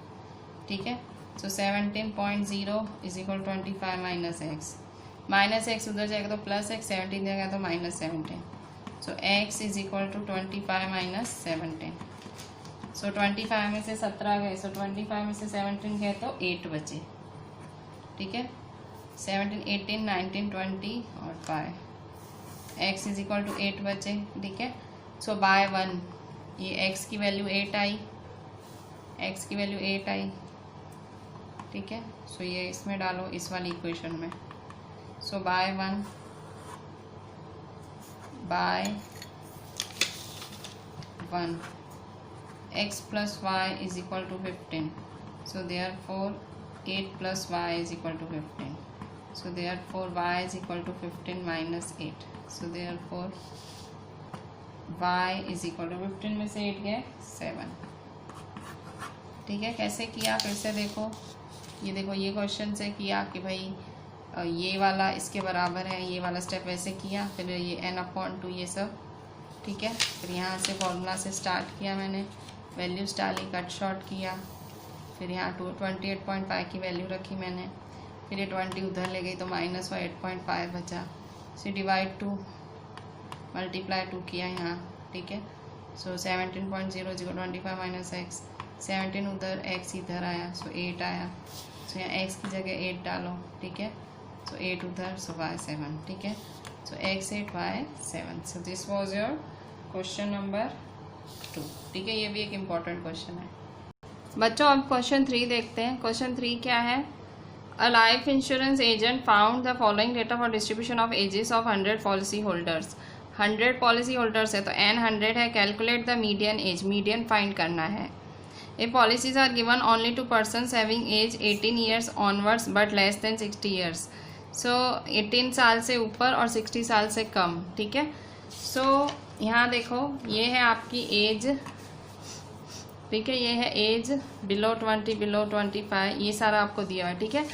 ठीक है। सो 17.0 is equal 25 minus x, minus x उधर जाएगा तो प्लस x, 17 जाएगा तो -17। So x is equal to 25 minus 17। So 25 में से 17 गए, सो 25 में से 17 गए तो 8 बचे, ठीक है। 17 18 19 20 और 5, x इज इक्वल टू 8 बचे, ठीक है। सो बाय 1 ये x की वैल्यू 8 आई, x की वैल्यू 8 आई, ठीक है। सो ये इसमें डालो, इस वाली इक्वेशन में। So by 1 x plus y is equal to 15। So therefore 8 plus y is equal to 15। So therefore y is equal to 15 minus 8। So therefore y is equal to 15 में से 8 गए 7, ठीक है। कैसे किया फिर से देखो, ये देखो ये क्वेश्चन से किया कि भाई ये वाला इसके बराबर है, ये वाला स्टेप वैसे किया, फिर ये n/2 ये सब, ठीक है। फिर यहाँ से फॉर्मूला से स्टार्ट किया मैंने, वैल्यूज डाली, कट शॉर्ट किया, फिर यहाँ 28.5 की वैल्यू रखी मैंने, फिर ये 20 उधर ले गई तो माइनस 8.5 बचा। फिर डिवाइड 2 मल्टीप्लाई 2 किया यहाँ, ठीक है। सो 17.0 25 माइनस x, 17 उधर x इधर आया, सो 8 आया। सो यहाँ x की जगह 8 डालो, ठीक है। सो 8 उधर, सो y 7, ठीक है। सो x 8 y 7। So this was your question number 2, ठीक है। ये भी एक इम्पॉर्टेंट क्वेश्चन है बच्चों। अब क्वेश्चन 3 देखते हैं। क्वेश्चन 3 क्या है, a life insurance agent found the following data for distribution of ages of 100 policy holders. 100 policy holders है तो n 100 है, calculate the median age, median find करना है। A policies are given only to persons having age 18 years onwards but less than 60 years. So 18 साल से ऊपर और 60 साल से कम, ठीक है। सो यहाँ देखो ये है आपकी एज ठीक है। ये है एज बिलो 20, बिलो 25, ये सारा आपको दिया हुआ है, ठीक है।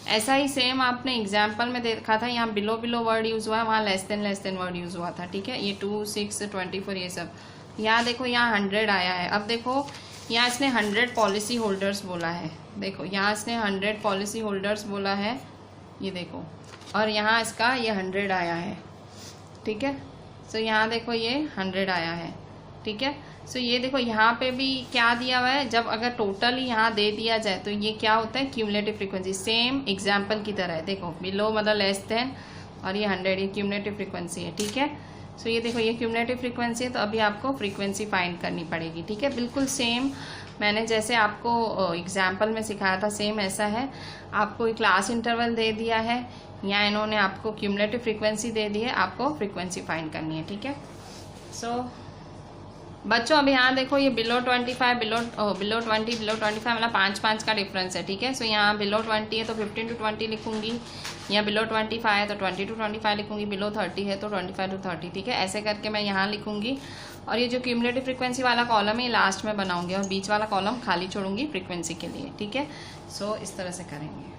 ऐसा ही सेम आपने एग्जाम्पल में देखा था, यहाँ बिलो बिलो वर्ड यूज़ हुआ है, वहाँ लेस देन वर्ड यूज़ हुआ था, ठीक है। ये 2, 6, 24 ये सब। यहाँ देखो यहाँ 100 आया है। अब देखो यहाँ इसने 100 पॉलिसी होल्डर्स बोला है, देखो यहाँ इसने 100 पॉलिसी होल्डर्स बोला है, ये देखो, और यहाँ इसका ये 100 आया है, ठीक है। सो यहाँ देखो ये 100 आया है, ठीक है। सो ये देखो यहाँ पे भी क्या दिया हुआ है, जब अगर टोटल ही यहाँ दे दिया जाए तो ये क्या होता है, क्यूमुलेटिव फ्रीक्वेंसी, सेम एग्जाम्पल की तरह है। देखो बिलो मतलब लेस देन, और ये 100, ये क्यूमुलेटिव फ्रीक्वेंसी है, ठीक है। सो ये देखो ये क्यूमुलेटिव फ्रीक्वेंसी है, तो अभी आपको फ्रीक्वेंसी फाइंड करनी पड़ेगी, ठीक है। बिल्कुल सेम मैंने जैसे आपको एग्जाम्पल में सिखाया था, सेम ऐसा है। आपको एक क्लास इंटरवल दे दिया है, या इन्होंने आपको क्यूमुलेटिव फ्रीक्वेंसी दे दी है, आपको फ्रीक्वेंसी फाइंड करनी है, ठीक है। सो बच्चों अब यहाँ देखो ये बिलो 25, बिलो 20, बिलो 25 मतलब 5 का डिफरेंस है, ठीक है। सो यहाँ बिलो 20 है तो 15 to 20 लिखूंगी, यहाँ बिलो 25 है तो 20 to 25 लिखूंगी, बिलो 30 है तो 25 to 30, ठीक है। ऐसे करके मैं यहाँ लिखूंगी, और ये जो क्यूमुलेटिव फ्रीक्वेंसी वाला कॉलम है लास्ट में बनाऊंगी, और बीच वाला कॉलम खाली छोड़ूंगी फ्रीक्वेंसी के लिए, ठीक है। सो इस तरह से करेंगे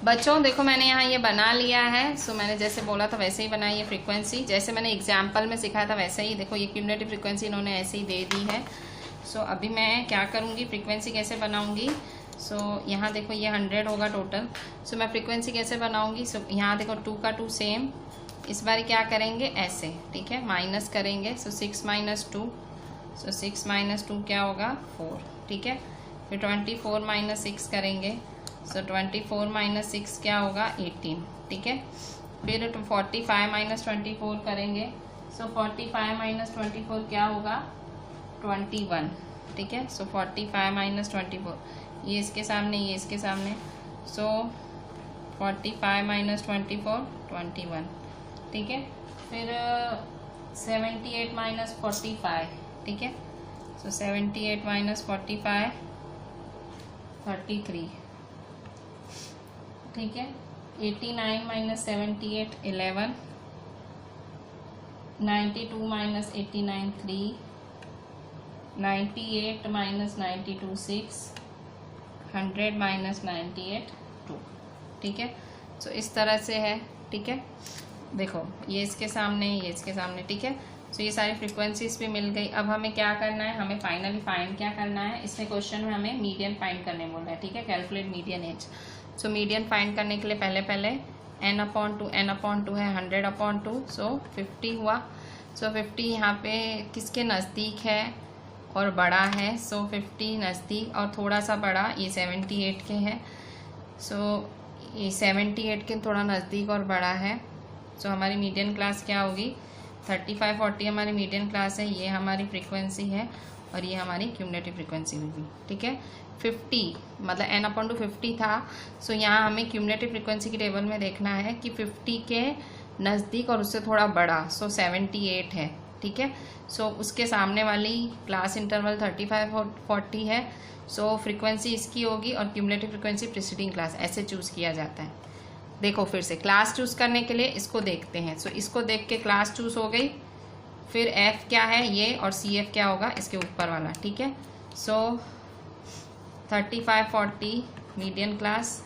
बच्चों। देखो मैंने यहाँ ये बना लिया है। सो मैंने जैसे बोला था वैसे ही बनाई है फ्रीक्वेंसी, जैसे मैंने एग्जाम्पल में सिखाया था वैसे ही। देखो ये क्यूमुलेटिव फ्रीक्वेंसी इन्होंने ऐसे ही दे दी है। सो अभी मैं क्या करूँगी, फ्रीक्वेंसी कैसे बनाऊँगी। सो यहाँ देखो ये 100 होगा टोटल। सो मैं फ्रीक्वेंसी कैसे बनाऊँगी। सो यहाँ देखो 2 का 2 सेम, इस बार क्या करेंगे ऐसे, ठीक है, माइनस करेंगे। सो 6 - 2, सो 6 - 2 क्या होगा 4, ठीक है। फिर 24 - 6 करेंगे, सो 24 - 6 क्या होगा 18, ठीक है। फिर 45 - 24 करेंगे, सो 45 - 24 क्या होगा 21, ठीक है। सो 45 - 24, ये इसके सामने, ये इसके सामने, सो 45 - 24 21, ठीक है। फिर 78 - 45, ठीक है। सो 78 - 45 33, ठीक है। 89 - 78 11, 92 - 89 3, 98 - 92 6, 100 - 98 2, ठीक है। सो इस तरह से है, ठीक है। देखो ये इसके सामने, ये इसके सामने, ठीक है। सो ये सारी फ्रीक्वेंसीज भी मिल गई। अब हमें क्या करना है, हमें फाइनली फाइंड क्या करना है। इसमें क्वेश्चन में हमें मीडियन फाइंड करने बोल रहा है, ठीक है, calculate median age. So median find करने के लिए पहले n/2 है 100/2, सो 50 हुआ। सो 50 यहाँ पे किसके नज़दीक है और बड़ा है, सो 50 नज़दीक और थोड़ा सा बड़ा, ये 78 के है। सो ये 78 के थोड़ा नज़दीक और बड़ा है। सो हमारी मीडियन क्लास क्या होगी 35 40 हमारी मीडियन क्लास है, ये हमारी फ्रीक्वेंसी है, और ये हमारी क्यूमुलेटिव फ्रीक्वेंसी होगी, ठीक है। 50 मतलब n/2 50 था। सो यहाँ हमें क्यूमुलेटिव फ्रीक्वेंसी की टेबल में देखना है कि 50 के नज़दीक और उससे थोड़ा बड़ा, सो 78 है, ठीक है। सो उसके सामने वाली क्लास इंटरवल 35 और 40 है। सो फ्रीक्वेंसी इसकी होगी और क्यूमुलेटिव फ्रीक्वेंसी प्रीसीडिंग क्लास, ऐसे चूज़ किया जाता है। देखो फिर से क्लास चूज़ करने के लिए इसको देखते हैं। सो इसको देख के क्लास चूज़ हो गई। फिर एफ क्या है ये, और सी एफ क्या होगा इसके ऊपर वाला, ठीक है। So 35 40 median class,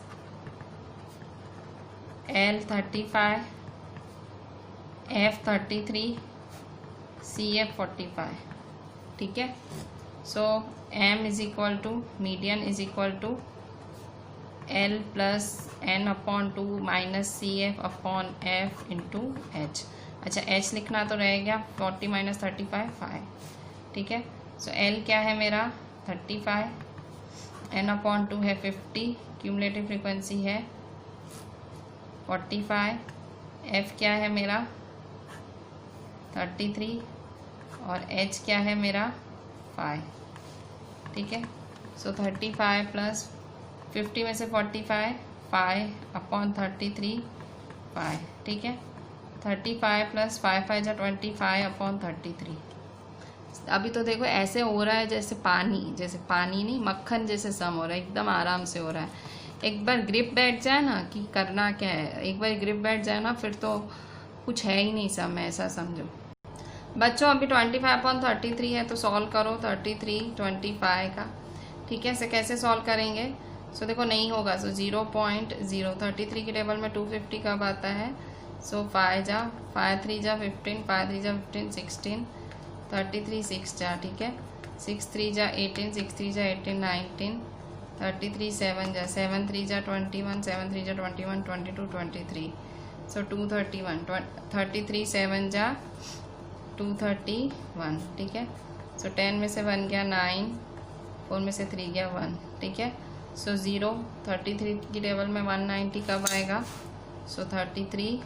L 35, F 33, C F 45, ठीक है। So M is equal to median is equal to L plus n/2 minus CF/F into H। अच्छा H लिखना तो रहेगा 40 - 35 5, ठीक है। सो L क्या है मेरा 35, n/2 है 50, क्यूमुलेटिव फ्रीक्वेंसी है 45, F क्या है मेरा 33 और H क्या है मेरा 5, ठीक है। सो 35 प्लस 50 में से 45 5/33 5, ठीक है। 35 प्लस 5 5 = 25/33। अभी तो देखो ऐसे हो रहा है जैसे पानी नहीं मक्खन जैसे सम हो रहा है, एकदम आराम से हो रहा है। एक बार ग्रिप बैठ जाए ना कि करना क्या है, एक बार ग्रिप बैठ जाए ना फिर तो कुछ है ही नहीं सम, ऐसा समझो। बच्चों अभी 25/33 है, तो सॉल्व करो 33/25 का। ठीक है, इसे कैसे सॉल्व करेंगे? सो देखो नहीं होगा, सो 0.033 के टेबल में 250 कब आता है? सो 5 3 जा 15, 5 3 जा 15, 16, 33 6 जा, ठीक है, 6 3 जा 18, 6 3 जा 18, 19, 33 7 जा, 7 3 जा 21, 7 3 जा 21, 22, 23, सो 231, 33 7 जा 231, ठीक है। सो 10 में से 1 गया 9, 4 में से 3 गया 1, ठीक है। सो 0 33 की टेबल में 190 कब आएगा? सो 33,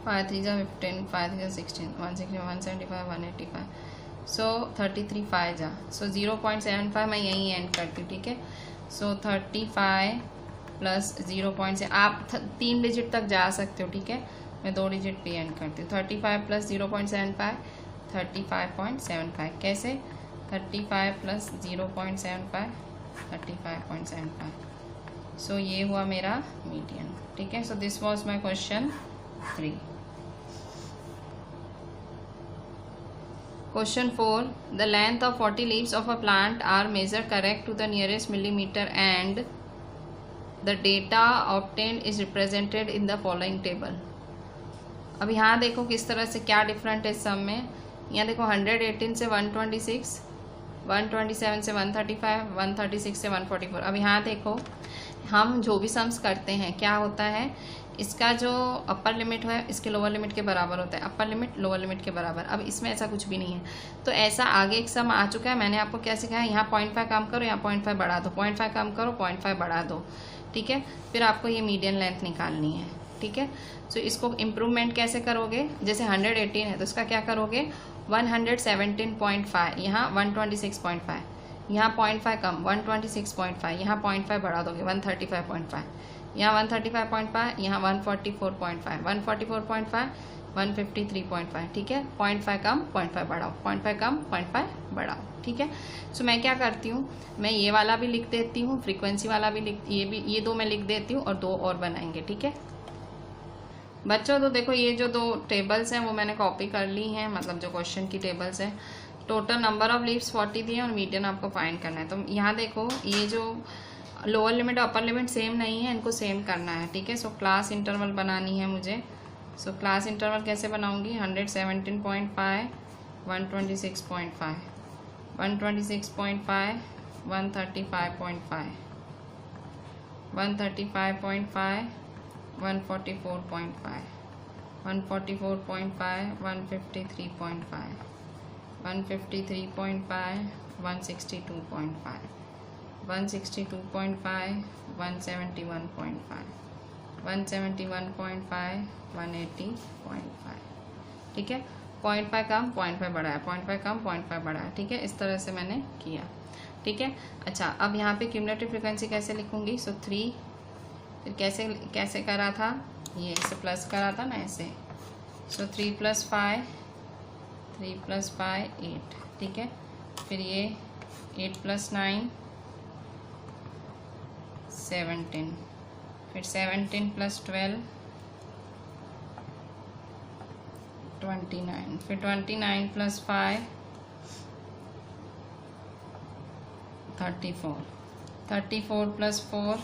5 3 जा 15, 5 3 जा 16, 160, 175, 185, सो 33 5 जा, सो 0.75 मैं यहीं एंड करती हूँ, ठीक है। So 35 plus 0. से आप 3 डिजिट तक जा सकते हो, ठीक है, मैं 2 डिजिट पे एंड करती हूँ। 35 प्लस 0.75 35.75, कैसे? 35 प्लस 0.75 35.75, सो ये हुआ मेरा मीडियन, ठीक है। So this was my question 3। Question 4. The length of 40 leaves of a plant are measured correct to the nearest millimeter and the data obtained is represented in the following table. अब यहाँ देखो किस तरह से क्या different है इस सम में। यहाँ देखो 118 से 126, 127 से 135, 136 से 144। अब यहाँ देखो हम जो भी सम्स करते हैं क्या होता है, इसका जो अपर लिमिट है इसके लोअर लिमिट के बराबर होता है, अपर लिमिट लोअर लिमिट के बराबर। अब इसमें ऐसा कुछ भी नहीं है, तो ऐसा आगे एक सम आ चुका है। मैंने आपको क्या सिखाया, यहाँ 0.5 कम करो, यहाँ 0.5 बढ़ा दो, 0.5 कम करो, 0.5 बढ़ा दो, ठीक है। फिर आपको ये मीडियन लेंथ निकालनी है, ठीक है। सो इसको इम्प्रूवमेंट कैसे करोगे? जैसे 118 है तो इसका क्या करोगे, 117.5, यहाँ 126.5, यहाँ 0.5 कम 126.5, यहाँ 0.5 बढ़ा दोगे 135.5, यहाँ 135.5, यहाँ 144.5, 144.5, 153.5, ठीक है। 0.5 कम 0.5 बढ़ाओ, 0.5 कम 0.5 बढ़ाओ, ठीक है। सो मैं क्या करती हूँ, मैं ये वाला भी लिख देती हूँ, फ्रीक्वेंसी वाला भी ये 2 मैं लिख देती हूँ और 2 और बनाएंगे, ठीक है बच्चों। तो देखो ये जो 2 टेबल्स हैं वो मैंने कॉपी कर ली हैं, मतलब जो क्वेश्चन की टेबल्स हैं। टोटल नंबर ऑफ लीव्स 40 दिए और मीडियन आपको फाइंड करना है। तो यहाँ देखो ये जो लोअर लिमिट और अपर लिमिट सेम नहीं है, इनको सेम करना है, ठीक है। सो क्लास इंटरवल बनानी है मुझे। सो क्लास इंटरवल कैसे बनाऊंगी, 117.5, 126.5, 126.5, 135.5, 135.5, 144.5, 144.5, 153.5, 153.5, 162.5, 162.5, 171.5, 171.5, 180.5, ठीक है। 0.5 कम 0.5 बढ़ाया, 0.5 कम 0.5 बढ़ाया, ठीक है। इस तरह से मैंने किया, ठीक है। अच्छा अब यहाँ पे क्यूमुलेटिव फ्रीक्वेंसी कैसे लिखूंगी, सो 3, फिर कैसे करा था, ये ऐसे प्लस करा था ना ऐसे। सो 3 + 5, 3 + 5 8, ठीक है। फिर ये 8 + 9 17, फिर 17 + 12 29, फिर 29 + 5 34, 34 + 4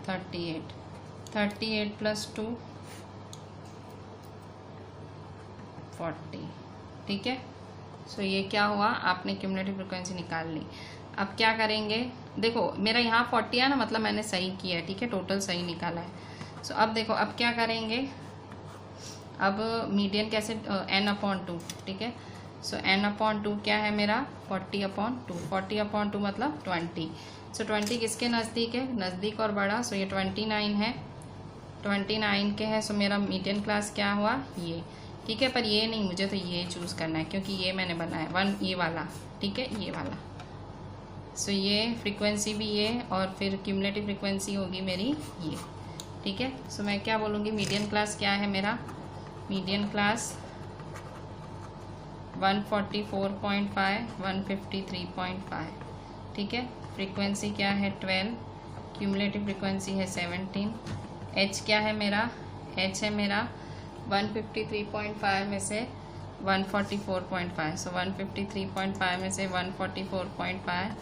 38, 38 + 2 40, ठीक है। सो ये क्या हुआ, आपने क्यूमुलेटिव फ्रीक्वेंसी निकाल ली। अब क्या करेंगे, देखो मेरा यहाँ 40 है ना, मतलब मैंने सही किया है, ठीक है, टोटल सही निकाला है। सो अब देखो अब क्या करेंगे, अब मीडियन कैसे, n/2, ठीक है। सो n/2 क्या है मेरा, 40/2, 40/2 मतलब 20। सो 20 किसके नज़दीक है, नज़दीक और बड़ा। सो ये 29 है, 29 के है। सो मेरा मीडियन क्लास क्या हुआ, ये, ठीक है। पर ये नहीं, मुझे तो ये चूज़ करना है क्योंकि ये मैंने बनाया 1, ये वाला, ठीक है, ये वाला। सो ये फ्रीक्वेंसी भी ये, और फिर क्यूमुलेटिव फ्रीक्वेंसी होगी मेरी ये, ठीक है। सो मैं क्या बोलूँगी, मीडियन क्लास क्या है मेरा, मीडियन क्लास 144.5, 153.5, ठीक है। फ्रीक्वेंसी क्या है 12, क्यूमुलेटिव फ्रीक्वेंसी है 17, एच क्या है मेरा, एच है मेरा 153.5 में से 144.5, सो 153.5 में से 144.5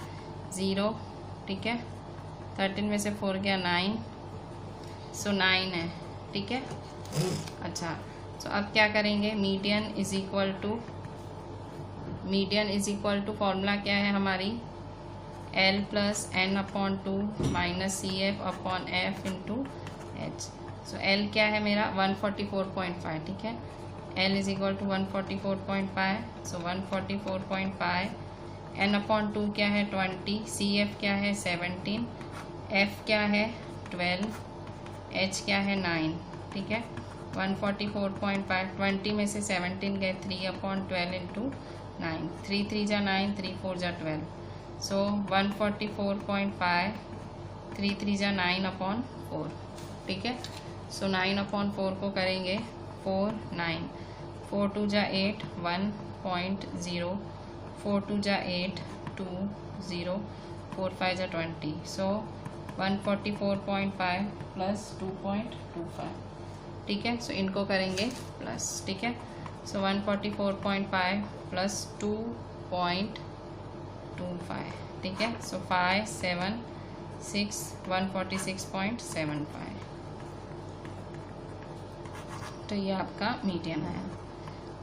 0, ठीक है। 13 में से 4 गया 9, सो 9 है, ठीक है। अच्छा, सो अब क्या करेंगे, median is equal to formula क्या है हमारी, L plus n/2 minus CF upon F into H। So L क्या है मेरा 144.5, ठीक है। L is equal to 144.5, so 144.5, n/2 क्या है 20, CF क्या है 17, F क्या है 12, H क्या है 9, ठीक है। 144.5, 20 में से 17 गए 3/12 इंटू 9, 3 3 जा 9, 3 4 जा 12, सो 144.5, 3 3 जा 9/4, ठीक है। सो 9/4 को करेंगे 4 9, 4 2 जा 8 1.0, 4 2 जा 8 2 0, 4 5 जा 20, सो 144.5 प्लस 2.25, ठीक है। सो इनको करेंगे प्लस, ठीक है। सो 144.5 प्लस 2.25, ठीक है। सो 5 7 6 146.75, तो ये आपका मीडियन आया।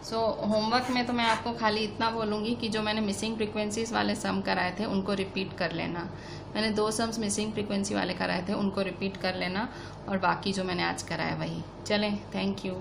सो होमवर्क में तो मैं आपको खाली इतना बोलूँगी कि जो मैंने मिसिंग फ्रीक्वेंसीज वाले सम कराए थे उनको रिपीट कर लेना। मैंने 2 सम्स मिसिंग फ्रीक्वेंसी वाले कराए थे, उनको रिपीट कर लेना, और बाकी जो मैंने आज कराया वही। चलें, थैंक यू।